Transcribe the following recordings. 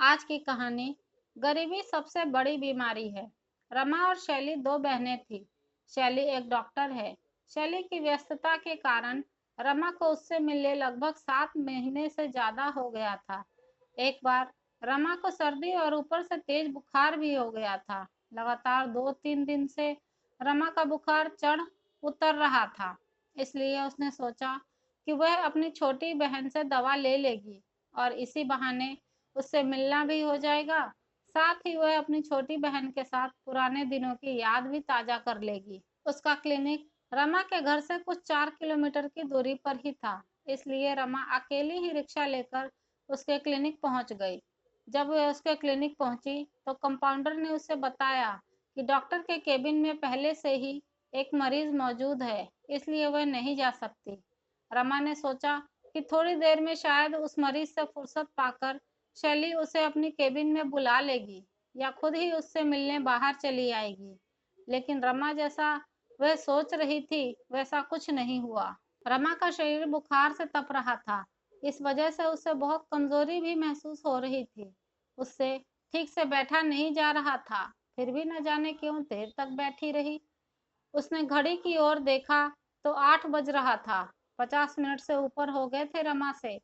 आज की कहानी। गरीबी सबसे बड़ी बीमारी है। रमा और शैली दो बहनें थीं। शैली एक डॉक्टर है। शैली की व्यस्तता के कारण रमा को उससे मिलने लगभग 7 महीने से ज्यादा हो गया था। एक बार रमा को सर्दी और ऊपर से तेज बुखार भी हो गया था। लगातार 2-3 दिन से रमा का बुखार चढ़ उतर रहा था। इसलिए उसने सोचा कि वह अपनी छोटी बहन से दवा ले लेगी और इसी बहाने उससे मिलना भी हो जाएगा। साथ ही वह अपनी छोटी बहन के साथ पुराने दिनों की याद भी ताजा कर लेगी। उसका क्लिनिक रमा के घर से कुछ 4 किलोमीटर की दूरी पर ही था। इसलिए रमा अकेली ही रिक्शा लेकर उसके क्लिनिक पहुंच गई। जब वह उसके क्लिनिक पहुंची तो कंपाउंडर ने उसे बताया कि डॉक्टर के केबिन में पहले से ही एक मरीज मौजूद है, इसलिए वह नहीं जा सकती। रमा ने सोचा कि थोड़ी देर में शायद उस मरीज से फुर्सत पाकर शैली उसे अपनी केबिन में बुला लेगी या खुद ही उससे मिलने बाहर चली आएगी। लेकिन रमा जैसा वह सोच रही थी वैसा कुछ नहीं हुआ। रमा का शरीर बुखार से तप रहा था। इस वजह से उसे बहुत कमजोरी भी महसूस हो रही थी। उससे ठीक से बैठा नहीं जा रहा था। फिर भी न जाने क्यों देर तक बैठी रही। उसने घड़ी की ओर देखा तो 8 बज रहा था। 50 मिनट से ऊपर हो गए थे रमा से।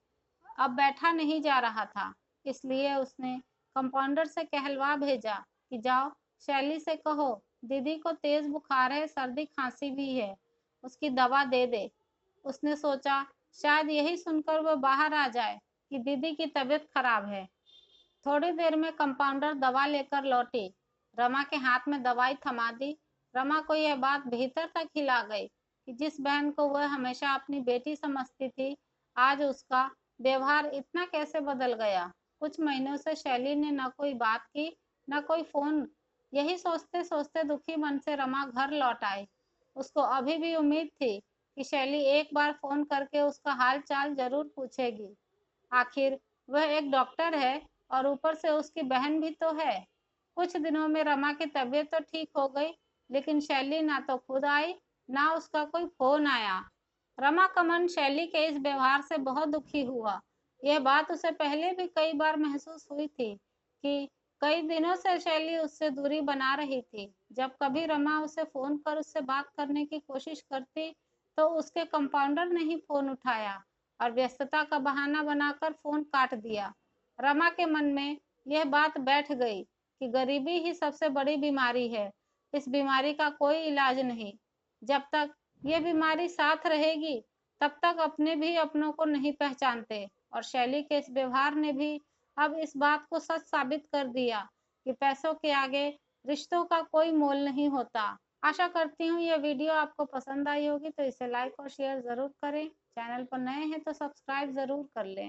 अब बैठा नहीं जा रहा था। इसलिए उसने कंपाउंडर से कहलवा भेजा कि जाओ शैली से कहो दीदी को तेज बुखार है, सर्दी खांसी भी है, उसकी दवा दे दे। उसने सोचा शायद यही सुनकर वह बाहर आ जाए कि दीदी की तबीयत खराब है। थोड़ी देर में कंपाउंडर दवा लेकर लौटी। रमा के हाथ में दवाई थमा दी। रमा को यह बात भीतर तक हिला गई कि जिस बहन को वह हमेशा अपनी बेटी समझती थी, आज उसका व्यवहार इतना कैसे बदल गया। कुछ महीनों से शैली ने न कोई बात की, न कोई फोन। यही सोचते सोचते दुखी मन से रमा घर लौट आई। उसको अभी भी उम्मीद थी कि शैली एक बार फोन करके उसका हाल चाल जरूर पूछेगी। आखिर वह एक डॉक्टर है और ऊपर से उसकी बहन भी तो है। कुछ दिनों में रमा की तबीयत तो ठीक हो गई, लेकिन शैली ना तो खुद आई, ना उसका कोई फोन आया। रमा का मन शैली के इस व्यवहार से बहुत दुखी हुआ। यह बात उसे पहले भी कई बार महसूस हुई थी कि कई दिनों से शैली उससे दूरी बना रही थी। जब कभी रमा उसे फोन कर उससे बात करने की कोशिश करती तो उसके कंपाउंडर ने ही फोन उठाया और व्यस्तता का बहाना बनाकर फोन काट दिया। रमा के मन में यह बात बैठ गई कि गरीबी ही सबसे बड़ी बीमारी है। इस बीमारी का कोई इलाज नहीं। जब तक ये बीमारी साथ रहेगी तब तक अपने भी अपनों को नहीं पहचानते। और शैली के इस व्यवहार ने भी अब इस बात को सच साबित कर दिया कि पैसों के आगे रिश्तों का कोई मोल नहीं होता। आशा करती हूँ यह वीडियो आपको पसंद आई होगी, तो इसे लाइक और शेयर ज़रूर करें। चैनल पर नए हैं तो सब्सक्राइब ज़रूर कर लें।